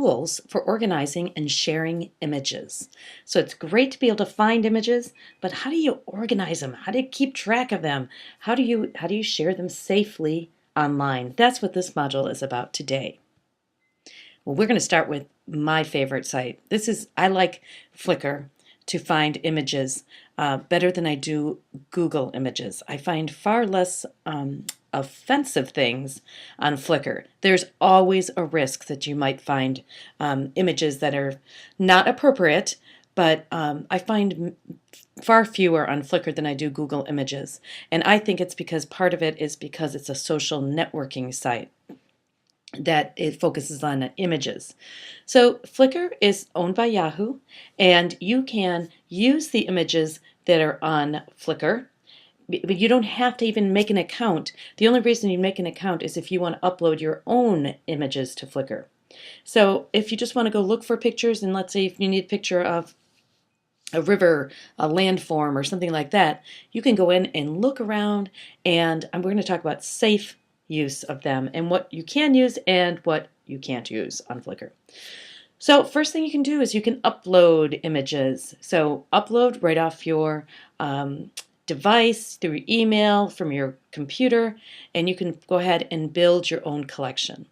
tools for organizing and sharing images. So it's great to be able to find images, but how do you organize them? How do you keep track of them? How do you share them safely online? That's what this module is about today. Well, we're going to start with my favorite site. I like Flickr to find images better than I do Google Images. I find far less offensive things on Flickr. There's always a risk that you might find images that are not appropriate, but I find far fewer on Flickr than I do Google Images. And I think it's because part of it is because it's a social networking site that it focuses on images. So Flickr is owned by Yahoo, and you can use the images that are on Flickr, but you don't have to even make an account. The only reason you make an account is if you want to upload your own images to Flickr. So if you just want to go look for pictures, and let's say if you need a picture of a river, a landform, or something like that, you can go in and look around, and we're going to talk about safe use of them and what you can use and what you can't use on Flickr. So first thing you can do is you can upload images. So upload right off your device, through email, from your computer, and you can go ahead and build your own collection.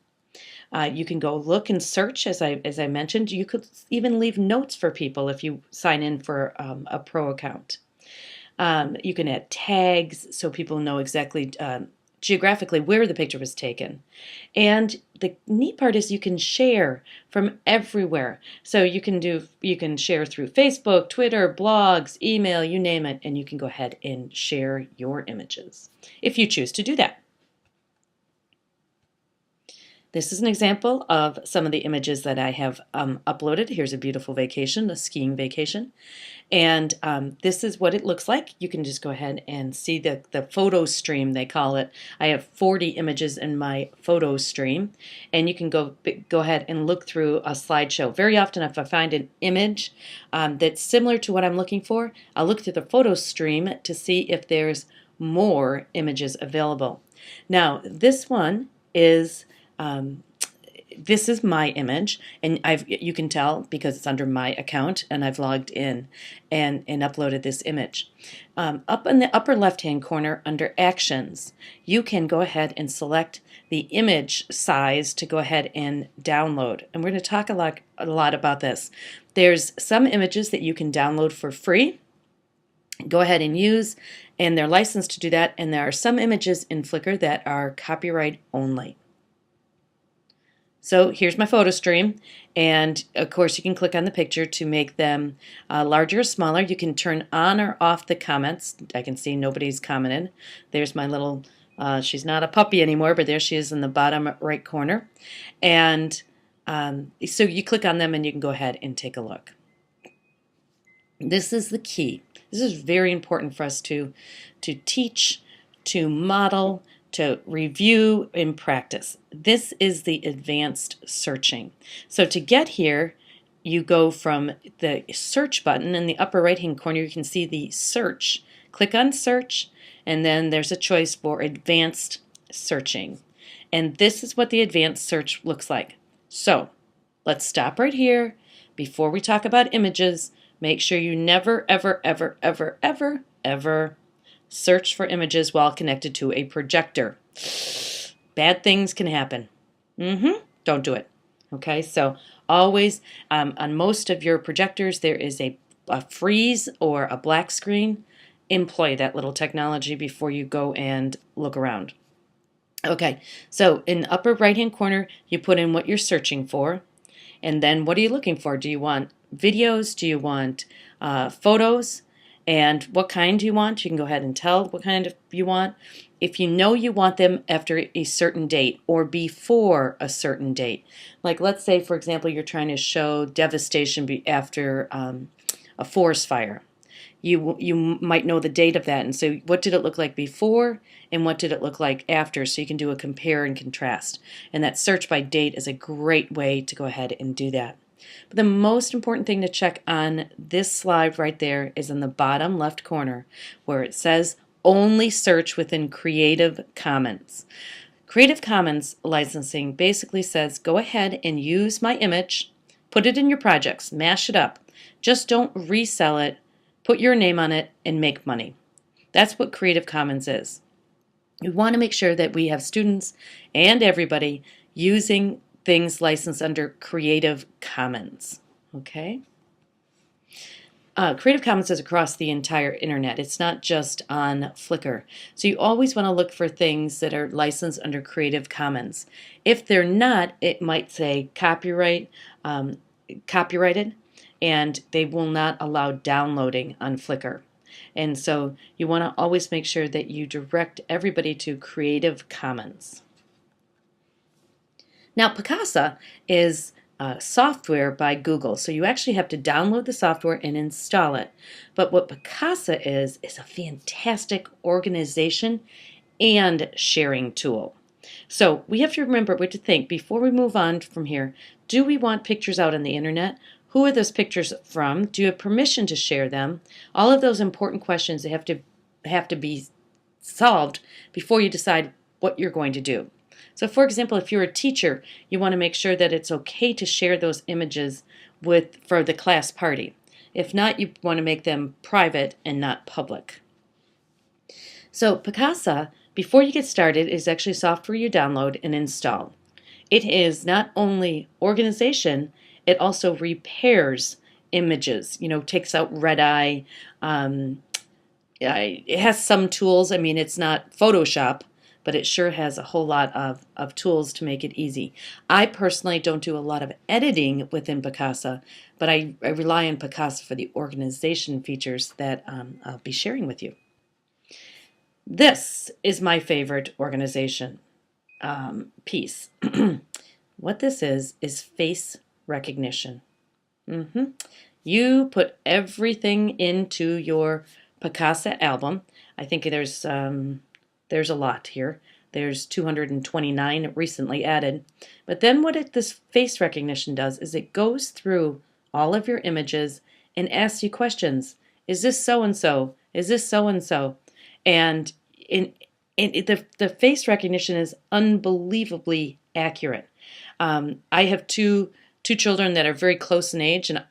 You can go look and search, as I mentioned. You could even leave notes for people if you sign in for a pro account. You can add tags so people know exactly geographically where the picture was taken. And the neat part is you can share from everywhere. So you can share through Facebook, Twitter, blogs, email, you name it, and you can go ahead and share your images if you choose to do that. This is an example of some of the images that I have uploaded. Here's a beautiful vacation, a skiing vacation. And this is what it looks like. You can just go ahead and see the photo stream, they call it. I have 40 images in my photo stream. And you can go ahead and look through a slideshow. Very often if I find an image that's similar to what I'm looking for, I'll look through the photo stream to see if there's more images available. Now, this one is this is my image, and you can tell because it's under my account, and I've logged in and uploaded this image. Up in the upper left-hand corner under Actions, you can go ahead and select the image size to go ahead and download. And we're going to talk a lot about this. There's some images that you can download for free. Go ahead and use, and they're licensed to do that. And there are some images in Flickr that are copyright only. So here's my photo stream, and of course you can click on the picture to make them larger or smaller. You can turn on or off the comments. I can see nobody's commented. There's my little, she's not a puppy anymore, but there she is in the bottom right corner. And so you click on them and you can go ahead and take a look. This is the key. This is very important for us to teach, to model, to review and practice. This is the advanced searching. So to get here, you go from the search button in the upper right hand corner. You can see the search. Click on search, and then there's a choice for advanced searching. And this is what the advanced search looks like. So let's stop right here. Before we talk about images, make sure you never, ever, ever, ever, ever, ever search for images while connected to a projector. Bad things can happen. Don't do it. Okay, so always on most of your projectors there is a freeze or a black screen. Employ that little technology before you go and look around. Okay, so in the upper right hand corner you put in what you're searching for, and then what are you looking for? Do you want videos? Do you want photos? And what kind do you want? You can go ahead and tell what kind you want. If you know you want them after a certain date or before a certain date, like let's say, for example, you're trying to show devastation after a forest fire. You might know the date of that, and so what did it look like before and what did it look like after, so you can do a compare and contrast. And that search by date is a great way to go ahead and do that. But the most important thing to check on this slide right there is in the bottom left corner where it says only search within Creative Commons. Creative Commons licensing basically says go ahead and use my image, put it in your projects, mash it up. Just don't resell it, put your name on it, and make money. That's what Creative Commons is. We want to make sure that we have students and everybody using things licensed under Creative Commons. Okay? Creative Commons is across the entire internet. It's not just on Flickr. So you always want to look for things that are licensed under Creative Commons. If they're not, it might say copyrighted, and they will not allow downloading on Flickr. And so you want to always make sure that you direct everybody to Creative Commons. Now, Picasa is software by Google, so you actually have to download the software and install it. But what Picasa is a fantastic organization and sharing tool. So we have to remember what to think before we move on from here. Do we want pictures out on the internet? Who are those pictures from? Do you have permission to share them? All of those important questions have to be solved before you decide what you're going to do. So for example, if you're a teacher, you want to make sure that it's okay to share those images for the class party. If not, you want to make them private and not public. So Picasa, before you get started, is actually software you download and install. It is not only organization, it also repairs images, takes out red eye. It has some tools. I mean, it's not Photoshop, but it sure has a whole lot of tools to make it easy. I personally don't do a lot of editing within Picasa, but I rely on Picasa for the organization features that I'll be sharing with you. This is my favorite organization piece. What this is face recognition. You put everything into your Picasa album. I think there's a lot here. There's 229 recently added. But then what this face recognition does is it goes through all of your images and asks you questions. Is this so-and-so? Is this so-and-so? And the face recognition is unbelievably accurate. I have two children that are very close in age, and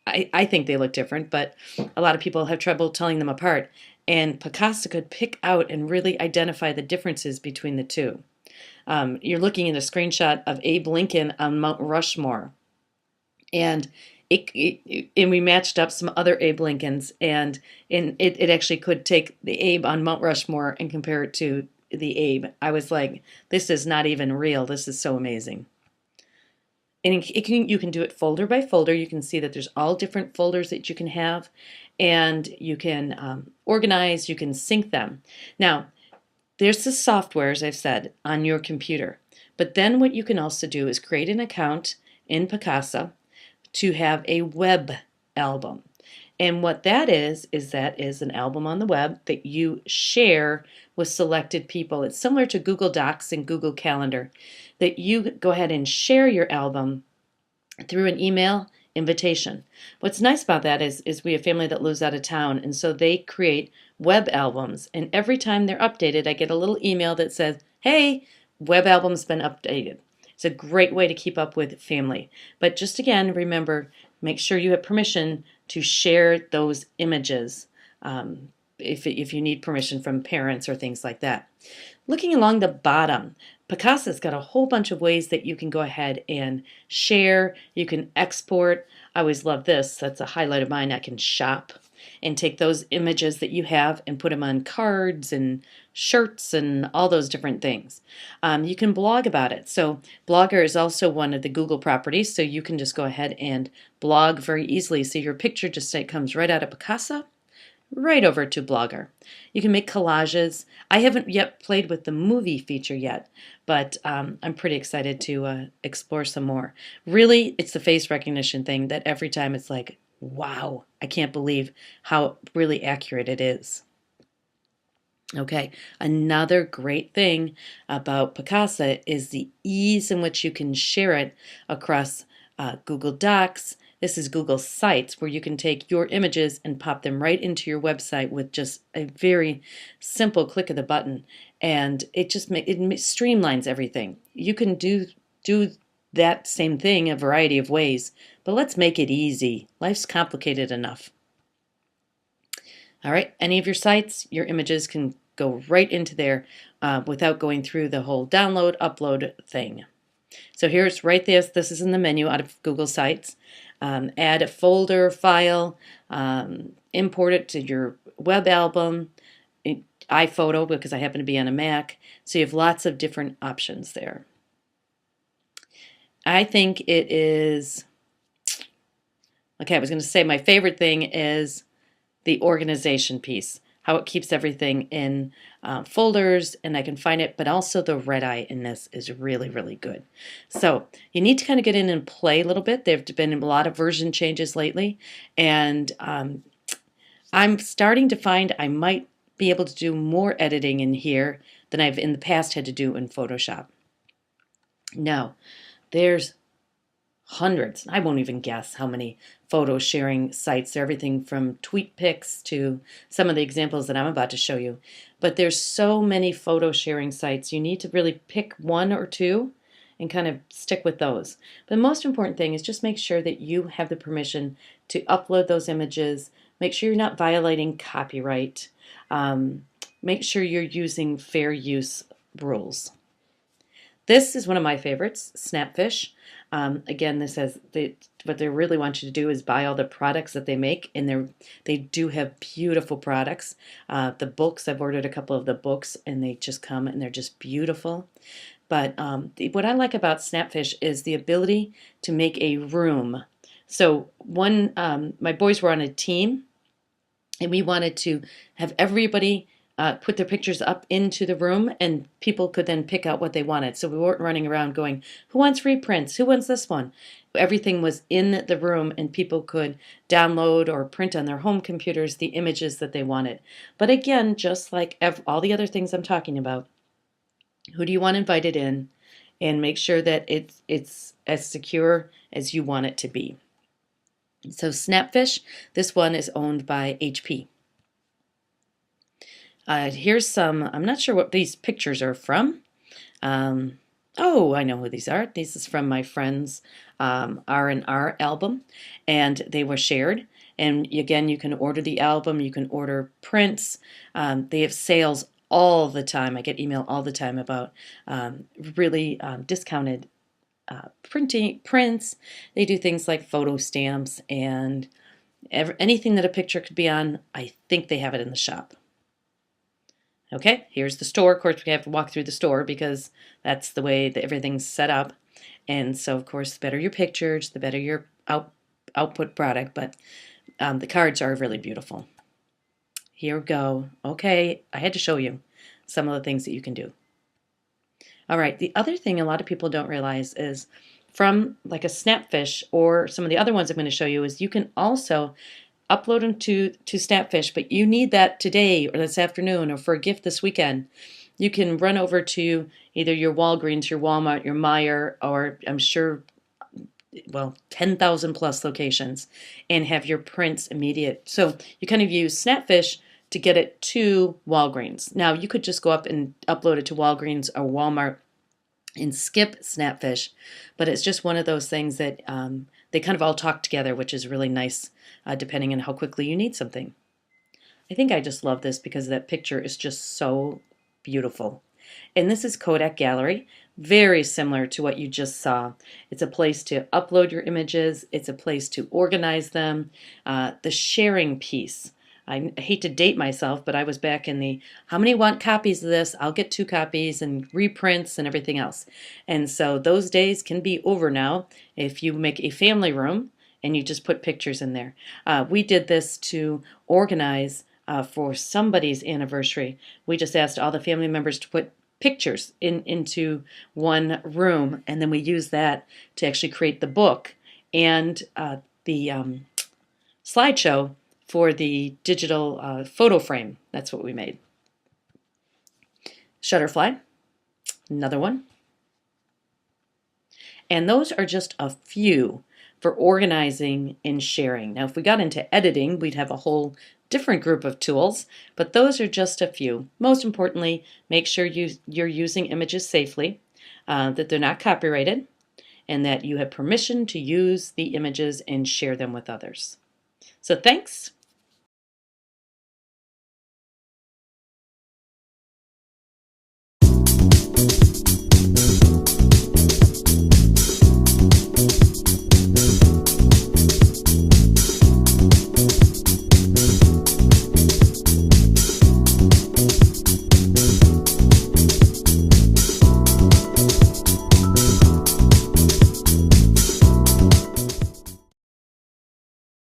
I think they look different, but a lot of people have trouble telling them apart. And Picasa could pick out and really identify the differences between the two. You're looking at a screenshot of Abe Lincoln on Mount Rushmore. And we matched up some other Abe Lincolns, and it actually could take the Abe on Mount Rushmore and compare it to the Abe. I was like, this is not even real. This is so amazing. And you can do it folder by folder. You can see that there's all different folders that you can have, and you can organize, you can sync them. Now, there's the software, as I've said, on your computer. But then what you can also do is create an account in Picasa to have a web album. And what that is an album on the web that you share with selected people. It's similar to Google Docs and Google Calendar, that you go ahead and share your album through an email invitation. What's nice about that is we have family that lives out of town, and so they create web albums. And every time they're updated, I get a little email that says, hey, web album's been updated. It's a great way to keep up with family. But just again, remember, make sure you have permission to share those images if you need permission from parents or things like that. Looking along the bottom, Picasa's got a whole bunch of ways that you can go ahead and share. You can export. I always love this. That's a highlight of mine. I can shop and take those images that you have and put them on cards and shirts and all those different things. You can blog about it. So Blogger is also one of the Google properties, so you can just go ahead and blog very easily. So your picture just comes right out of Picasa, right over to Blogger. You can make collages. I haven't yet played with the movie feature yet, but I'm pretty excited to explore some more. Really, it's the face recognition thing that every time it's like, wow, I can't believe how really accurate it is. Okay, another great thing about Picasa is the ease in which you can share it across Google Docs, This is Google Sites, where you can take your images and pop them right into your website with just a very simple click of the button, and it just streamlines everything. You can do that same thing a variety of ways, but let's make it easy. Life's complicated enough. All right, any of your sites, your images can go right into there without going through the whole download, upload thing. So here's right this. This is in the menu out of Google Sites. Add a folder file, import it to your web album, iPhoto, because I happen to be on a Mac. So you have lots of different options there. I think it is, okay, I was going to say my favorite thing is the organization piece, how it keeps everything in folders and I can find it, but also the red eye in this is really, really good. So you need to kind of get in and play a little bit. There have been a lot of version changes lately, and I'm starting to find I might be able to do more editing in here than I've in the past had to do in Photoshop. Now, there's hundreds. I won't even guess how many photo sharing sites. They're everything from TweetPics to some of the examples that I'm about to show you. But there's so many photo sharing sites. You need to really pick one or two and kind of stick with those. But the most important thing is just make sure that you have the permission to upload those images. Make sure you're not violating copyright. Make sure you're using fair use rules. This is one of my favorites, Snapfish. Again, this has what they really want you to do is buy all the products that they make, and they do have beautiful products. The books, I've ordered a couple of the books, and they just come and they're just beautiful. But what I like about Snapfish is the ability to make a room. So my boys were on a team, and we wanted to have everybody put their pictures up into the room, and people could then pick out what they wanted. So we weren't running around going, who wants reprints? Who wants this one? Everything was in the room, and people could download or print on their home computers the images that they wanted. But again, just like all the other things I'm talking about, who do you want invited in? And make sure that it's as secure as you want it to be. So Snapfish, this one is owned by HP. Here's some, I'm not sure what these pictures are from. Oh, I know who these are. This is from my friend's R&R album, and they were shared. And again, you can order the album, you can order prints. They have sales all the time. I get email all the time about really discounted prints. They do things like photo stamps and anything that a picture could be on. I think they have it in the shop. Okay, here's the store. Of course, we have to walk through the store because that's the way that everything's set up. And so, of course, the better your pictures, the better your output product. But the cards are really beautiful. Here we go. Okay, I had to show you some of the things that you can do. All right, the other thing a lot of people don't realize is from like a Snapfish or some of the other ones I'm going to show you is you can also upload them to Snapfish, but you need that today or this afternoon or for a gift this weekend. You can run over to either your Walgreens, your Walmart, your Meijer, or I'm sure, well, 10,000 plus locations and have your prints immediate. So you kind of use Snapfish to get it to Walgreens. Now you could just go up and upload it to Walgreens or Walmart and skip Snapfish, but it's just one of those things that they kind of all talk together, which is really nice depending on how quickly you need something. I think I just love this because that picture is just so beautiful. And this is Kodak Gallery, very similar to what you just saw. It's a place to upload your images. It's a place to organize them. The sharing piece. I hate to date myself, but I was back in the, how many want copies of this? I'll get 2 copies and reprints and everything else. And so those days can be over now if you make a family room and you just put pictures in there. We did this to organize for somebody's anniversary. We just asked all the family members to put pictures into one room, and then we used that to actually create the book and the slideshow for the digital photo frame. That's what we made. Shutterfly, another one. And those are just a few, for organizing and sharing. Now, if we got into editing, we'd have a whole different group of tools, but those are just a few. Most importantly, make sure you're using images safely, that they're not copyrighted, and that you have permission to use the images and share them with others. So thanks.